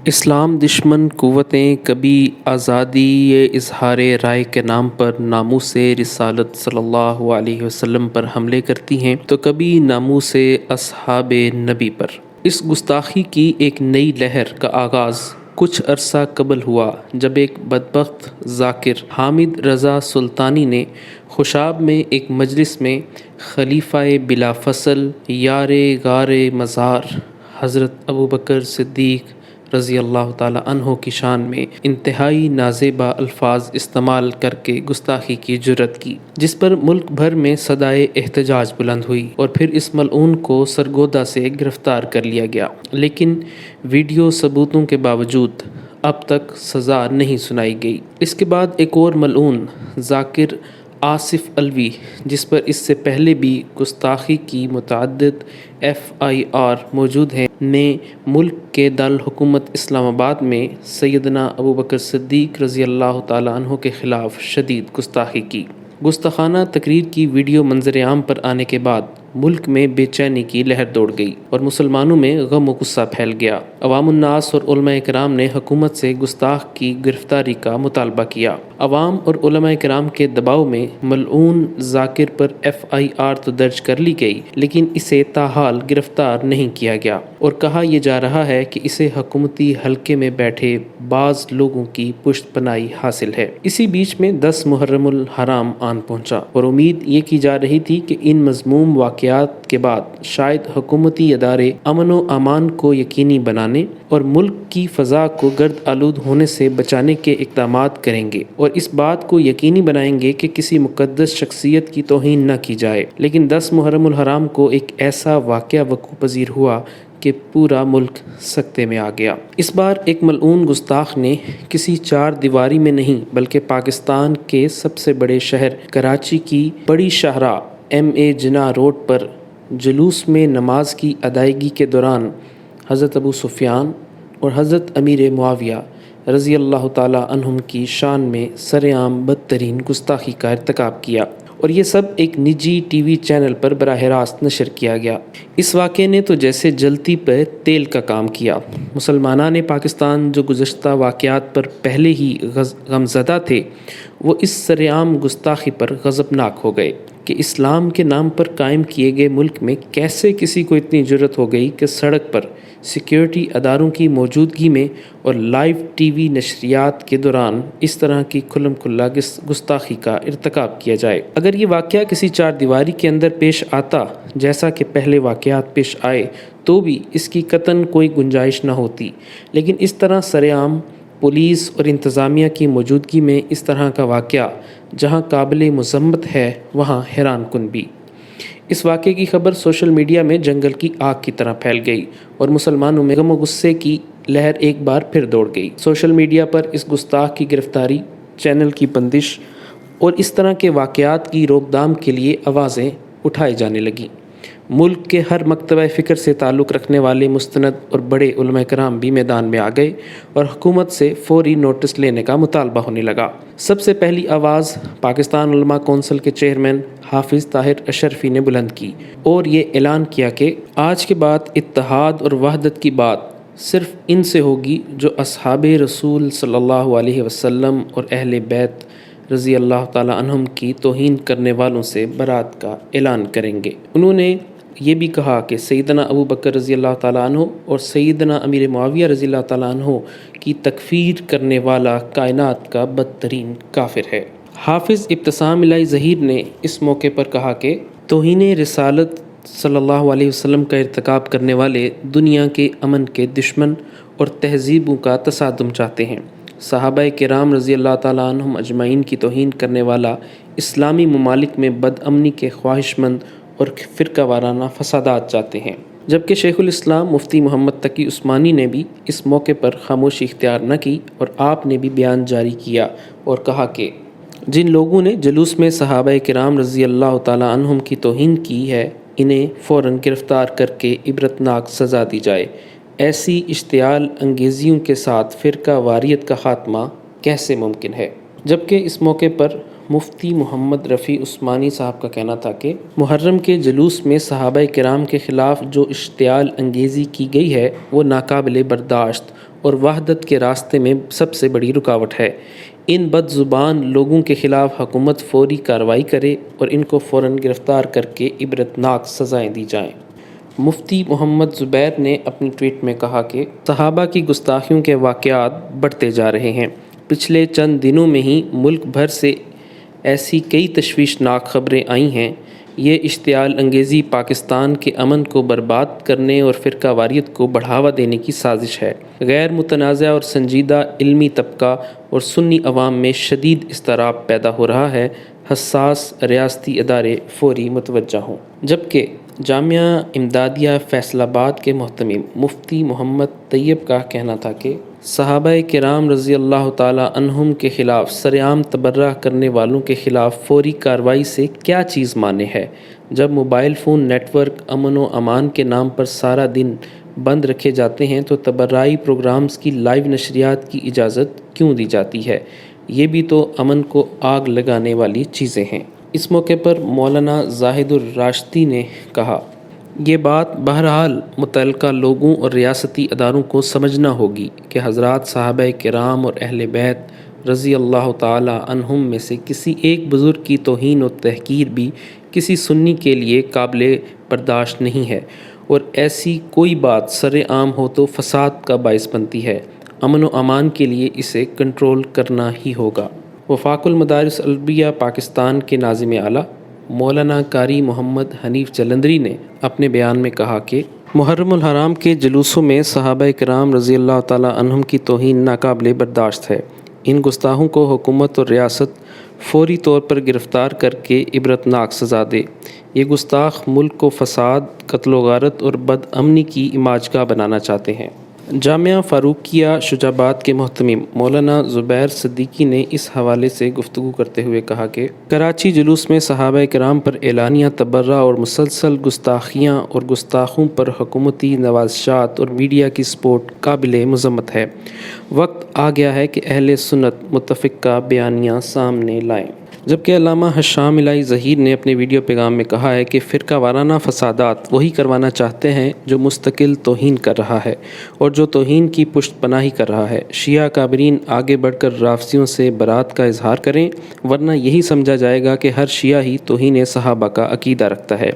اسلام دشمن قوتیں کبھی آزادی اظہار رائے کے نام پر ناموس رسالت صلی اللہ علیہ وسلم پر حملے کرتی ہیں تو کبھی ناموس اصحاب نبی پر۔ اس گستاخی کی ایک نئی لہر کا آغاز کچھ عرصہ قبل ہوا جب ایک بدبخت ذاکر حامد رضا سلطانی نے خوشاب میں ایک مجلس میں خلیفہ بلا فصل یار غار مزار حضرت ابوبکر صدیق رضی اللہ تعالی عنہ کی شان میں انتہائی نازیبا الفاظ استعمال کر کے گستاخی کی جرات کی، جس پر ملک بھر میں صدائے احتجاج بلند ہوئی اور پھر اس ملعون کو سرگودا سے گرفتار کر لیا گیا، لیکن ویڈیو ثبوتوں کے باوجود اب تک سزا نہیں سنائی گئی۔ اس کے بعد ایک اور ملعون ذاکر آصف علوی، جس پر اس سے پہلے بھی گستاخی کی متعدد FIR موجود ہیں، نے ملک کے دارالحکومت اسلام آباد میں سیدنا ابوبکر صدیق رضی اللہ تعالی عنہ کے خلاف شدید گستاخی کی۔ گستاخانہ تقریر کی ویڈیو منظر عام پر آنے کے بعد ملک میں بے چینی کی لہر دوڑ گئی اور مسلمانوں میں غم و غصہ پھیل گیا۔ عوام الناس اور علماء کرام نے حکومت سے گستاخ کی گرفتاری کا مطالبہ کیا۔ عوام اور علماء کرام کے دباؤ میں ملعون ذاکر پر FIR تو درج کر لی گئی، لیکن اسے تاحال گرفتار نہیں کیا گیا اور کہا یہ جا رہا ہے کہ اسے حکومتی حلقے میں بیٹھے بعض لوگوں کی پشت پناہی حاصل ہے۔ اسی بیچ میں 10 محرم الحرام آن پہنچا اور امید یہ کی جا رہی تھی کہ ان مذموم واقعات کے بعد شاید حکومتی ادارے امن و امان کو یقینی بنانے اور ملک کی فضا کو گرد آلود ہونے سے بچانے کے اقدامات کریں گے اور اس بات کو یقینی بنائیں گے کہ کسی مقدس شخصیت کی توہین نہ کی جائے، لیکن 10 محرم الحرام کو ایک ایسا واقعہ وقوع پذیر ہوا کہ پورا ملک سکتے میں آ گیا۔ اس بار ایک ملعون گستاخ نے کسی چار دیواری میں نہیں بلکہ پاکستان کے سب سے بڑے شہر کراچی کی بڑی شاہراہ MA جناح روڈ پر جلوس میں نماز کی ادائیگی کے دوران حضرت ابو سفیان اور حضرت امیر معاویہ رضی اللہ تعالی عنہم کی شان میں سرعام بدترین گستاخی کا ارتکاب کیا اور یہ سب ایک نجی TV چینل پر براہ راست نشر کیا گیا۔ اس واقعے نے تو جیسے جلتی پہ تیل کا کام کیا۔ مسلمانان پاکستان جو گزشتہ واقعات پر پہلے ہی غمزدہ تھے، وہ اس سرعام گستاخی پر غضبناک ہو گئے کہ اسلام کے نام پر قائم کیے گئے ملک میں کیسے کسی کو اتنی جرأت ہو گئی کہ سڑک پر سیکیورٹی اداروں کی موجودگی میں اور لائیو TV نشریات کے دوران اس طرح کی کھلم کھلا گستاخی کا ارتکاب کیا جائے۔ اگر یہ واقعہ کسی چار دیواری کے اندر پیش آتا جیسا کہ پہلے واقعات پیش آئے تو بھی اس کی قطعاً کوئی گنجائش نہ ہوتی، لیکن اس طرح سرعام پولیس اور انتظامیہ کی موجودگی میں اس طرح کا واقعہ جہاں قابل مذمت ہے وہاں حیران کن بھی۔ اس واقعے کی خبر سوشل میڈیا میں جنگل کی آگ کی طرح پھیل گئی اور مسلمانوں میں غم و غصے کی لہر ایک بار پھر دوڑ گئی۔ سوشل میڈیا پر اس گستاخ کی گرفتاری، چینل کی بندش اور اس طرح کے واقعات کی روک تھام کے لیے آوازیں اٹھائی جانے لگیں۔ ملک کے ہر مکتبہ فکر سے تعلق رکھنے والے مستند اور بڑے علماء کرام بھی میدان میں آ گئے اور حکومت سے فوری نوٹس لینے کا مطالبہ ہونے لگا۔ سب سے پہلی آواز پاکستان علماء کونسل کے چیئرمین حافظ طاہر اشرفی نے بلند کی اور یہ اعلان کیا کہ آج کے بعد اتحاد اور وحدت کی بات صرف ان سے ہوگی جو اصحاب رسول صلی اللہ علیہ وسلم اور اہل بیت رضی اللہ تعالی عنہم کی توہین کرنے والوں سے برات کا اعلان کریں گے۔ انہوں نے یہ بھی کہا کہ سیدنا ابوبکر رضی اللہ تعالیٰ عنہ اور سیدنا امیر معاویہ رضی اللہ تعالیٰ عنہ کی تکفیر کرنے والا کائنات کا بدترین کافر ہے۔ حافظ ابتسام الہی ظہیر نے اس موقع پر کہا کہ توہین رسالت صلی اللہ علیہ وسلم کا ارتکاب کرنے والے دنیا کے امن کے دشمن اور تہذیبوں کا تصادم چاہتے ہیں۔ صحابہ کرام رضی اللہ تعالیٰ عنہم اجمعین کی توہین کرنے والا اسلامی ممالک میں بدامنی کے خواہش مند اور فرقہ وارانہ فسادات چاہتے ہیں، جبکہ شیخ الاسلام مفتی محمد تقی عثمانی نے بھی اس موقع پر خاموشی اختیار نہ کی اور آپ نے بھی بیان جاری کیا اور کہا کہ جن لوگوں نے جلوس میں صحابہ کرام رضی اللہ تعالیٰ عنہم کی توہین کی ہے انہیں فوراً گرفتار کر کے عبرتناک سزا دی جائے۔ ایسی اشتعال انگیزیوں کے ساتھ فرقہ واریت کا خاتمہ کیسے ممکن ہے؟ جبکہ اس موقع پر مفتی محمد رفیع عثمانی صاحب کا کہنا تھا کہ محرم کے جلوس میں صحابہ کرام کے خلاف جو اشتعال انگیزی کی گئی ہے وہ ناقابل برداشت اور وحدت کے راستے میں سب سے بڑی رکاوٹ ہے۔ ان بد زبان لوگوں کے خلاف حکومت فوری کارروائی کرے اور ان کو فوراً گرفتار کر کے عبرتناک سزائیں دی جائیں۔ مفتی محمد زبیر نے اپنی ٹویٹ میں کہا کہ صحابہ کی گستاخیوں کے واقعات بڑھتے جا رہے ہیں۔ پچھلے چند دنوں میں ہی ملک بھر سے ایسی کئی تشویشناک خبریں آئی ہیں۔ یہ اشتعال انگیزی پاکستان کے امن کو برباد کرنے اور فرقہ واریت کو بڑھاوا دینے کی سازش ہے۔ غیر متنازع اور سنجیدہ علمی طبقہ اور سنی عوام میں شدید اضطراب پیدا ہو رہا ہے۔ حساس ریاستی ادارے فوری متوجہ ہوں۔ جبکہ جامعہ امدادیہ فیصل آباد کے محتمم مفتی محمد طیب کا کہنا تھا کہ صحابہ کرام رضی اللہ تعالیٰ عنہم کے خلاف سرعام تبرہ کرنے والوں کے خلاف فوری کارروائی سے کیا چیز مانے ہے۔ جب موبائل فون نیٹ ورک امن و امان کے نام پر سارا دن بند رکھے جاتے ہیں تو تبرعی پروگرامز کی لائیو نشریات کی اجازت کیوں دی جاتی ہے؟ یہ بھی تو امن کو آگ لگانے والی چیزیں ہیں۔ اس موقع پر مولانا زاہد الراشدی نے کہا، یہ بات بہرحال متعلقہ لوگوں اور ریاستی اداروں کو سمجھنا ہوگی کہ حضرات صحابہ کرام اور اہل بیت رضی اللہ تعالی عنہم میں سے کسی ایک بزرگ کی توہین و تحقیر بھی کسی سنی کے لیے قابل برداشت نہیں ہے، اور ایسی کوئی بات سر عام ہو تو فساد کا باعث بنتی ہے۔ امن و امان کے لیے اسے کنٹرول کرنا ہی ہوگا۔ وفاق المدارس العربیہ پاکستان کے ناظم اعلیٰ مولانا قاری محمد حنیف جلندری نے اپنے بیان میں کہا کہ محرم الحرام کے جلوسوں میں صحابہ کرام رضی اللہ تعالیٰ عنہم کی توہین ناقابل برداشت ہے۔ ان گستاخوں کو حکومت اور ریاست فوری طور پر گرفتار کر کے عبرتناک سزا دے۔ یہ گستاخ ملک کو فساد، قتل و غارت اور بد امنی کی اماجگاہ بنانا چاہتے ہیں۔ جامعہ فاروقیہ شجاعت کے محتمم مولانا زبیر صدیقی نے اس حوالے سے گفتگو کرتے ہوئے کہا کہ کراچی جلوس میں صحابہ کرام پر اعلانیہ تبرہ اور مسلسل گستاخیاں اور گستاخوں پر حکومتی نوازشات اور میڈیا کی سپورٹ قابل مذمت ہے۔ وقت آ گیا ہے کہ اہل سنت متفقہ بیانیہ سامنے لائیں۔ جبکہ علامہ حشام الہی ظہیر نے اپنے ویڈیو پیغام میں کہا ہے کہ فرقہ وارانہ فسادات وہی کروانا چاہتے ہیں جو مستقل توہین کر رہا ہے اور جو توہین کی پشت پناہی کر رہا ہے۔ شیعہ کابرین آگے بڑھ کر رافضیوں سے برات کا اظہار کریں، ورنہ یہی سمجھا جائے گا کہ ہر شیعہ ہی توہین صحابہ کا عقیدہ رکھتا ہے۔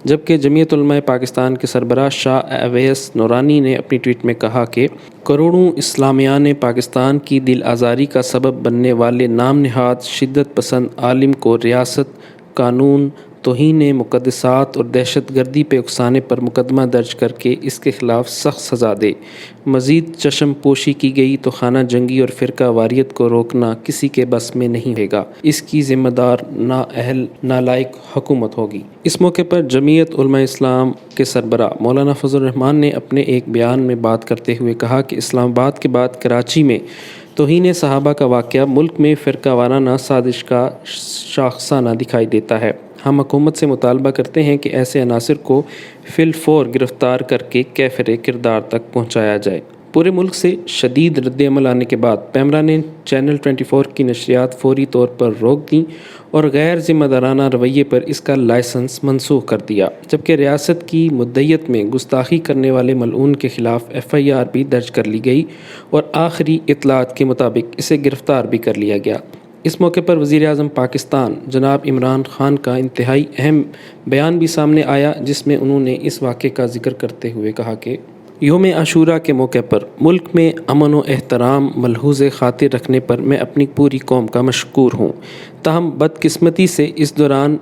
جبکہ جمعیت علماء پاکستان کے سربراہ شاہ اویس نورانی نے اپنی ٹویٹ میں کہا کہ کروڑوں اسلامیان پاکستان کی دل آزاری کا سبب بننے والے نام نہاد شدت پسند عالم کو ریاست، قانون، توہین مقدسات اور دہشت گردی پہ اکسانے پر مقدمہ درج کر کے اس کے خلاف سخت سزا دے۔ مزید چشم پوشی کی گئی تو خانہ جنگی اور فرقہ واریت کو روکنا کسی کے بس میں نہیں رہے گا۔ اس کی ذمہ دار نااہل نالائق حکومت ہوگی۔ اس موقع پر جمعیت علماء اسلام کے سربراہ مولانا فضل الرحمان نے اپنے ایک بیان میں بات کرتے ہوئے کہا کہ اسلام آباد کے بعد کراچی میں توہین صحابہ کا واقعہ ملک میں فرقہ وارانہ سازش کا شاخسانہ دکھائی دیتا ہے۔ ہم حکومت سے مطالبہ کرتے ہیں کہ ایسے عناصر کو فی الفور گرفتار کر کے کیفر کردار تک پہنچایا جائے۔ پورے ملک سے شدید رد عمل آنے کے بعد پیمرا نے چینل 24 کی نشریات فوری طور پر روک دیں اور غیر ذمہ دارانہ رویے پر اس کا لائسنس منسوخ کر دیا، جبکہ ریاست کی مدعیت میں گستاخی کرنے والے ملعون کے خلاف FIR بھی درج کر لی گئی اور آخری اطلاعات کے مطابق اسے گرفتار بھی کر لیا گیا۔ اس موقع پر وزیر اعظم پاکستان جناب عمران خان کا انتہائی اہم بیان بھی سامنے آیا، جس میں انہوں نے اس واقعے کا ذکر کرتے ہوئے کہا کہ یوم عاشوراء کے موقع پر ملک میں امن و احترام ملحوظ خاطر رکھنے پر میں اپنی پوری قوم کا مشکور ہوں۔ تاہم بدقسمتی سے اس دوران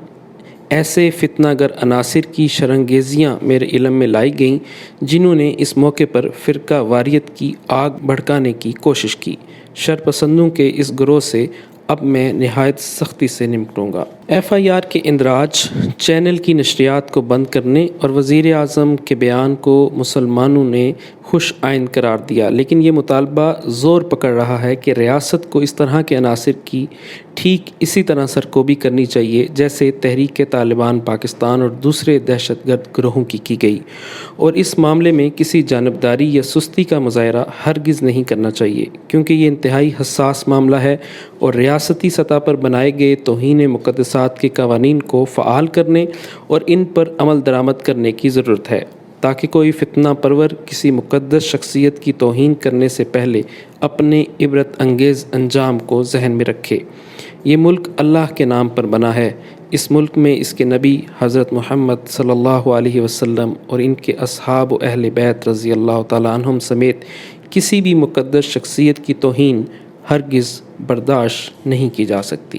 ایسے فتنہ گر عناصر کی شرانگیزیاں میرے علم میں لائی گئیں جنہوں نے اس موقع پر فرقہ واریت کی آگ بھڑکانے کی کوشش کی۔ شرپسندوں کے اس گروہ سے اب میں نہایت سختی سے نمٹوں گا۔ FIR کے اندراج، چینل کی نشریات کو بند کرنے اور وزیر اعظم کے بیان کو مسلمانوں نے خوش آئند قرار دیا، لیکن یہ مطالبہ زور پکڑ رہا ہے کہ ریاست کو اس طرح کے عناصر کی ٹھیک اسی طرح سرکوبی کرنی چاہیے جیسے تحریک طالبان پاکستان اور دوسرے دہشت گرد گروہوں کی گئی، اور اس معاملے میں کسی جانبداری یا سستی کا مظاہرہ ہرگز نہیں کرنا چاہیے، کیونکہ یہ انتہائی حساس معاملہ ہے اور ریاستی سطح پر بنائے گئے توہین مقدسات کے قوانین کو فعال کرنے اور ان پر عمل درآمد کرنے کی ضرورت ہے تاکہ کوئی فتنہ پرور کسی مقدس شخصیت کی توہین کرنے سے پہلے اپنے عبرت انگیز انجام کو ذہن میں رکھے۔ یہ ملک اللہ کے نام پر بنا ہے۔ اس ملک میں اس کے نبی حضرت محمد صلی اللہ علیہ وسلم اور ان کے اصحاب و اہل بیت رضی اللہ تعالیٰ عنہم سمیت کسی بھی مقدس شخصیت کی توہین ہرگز برداشت نہیں کی جا سکتی۔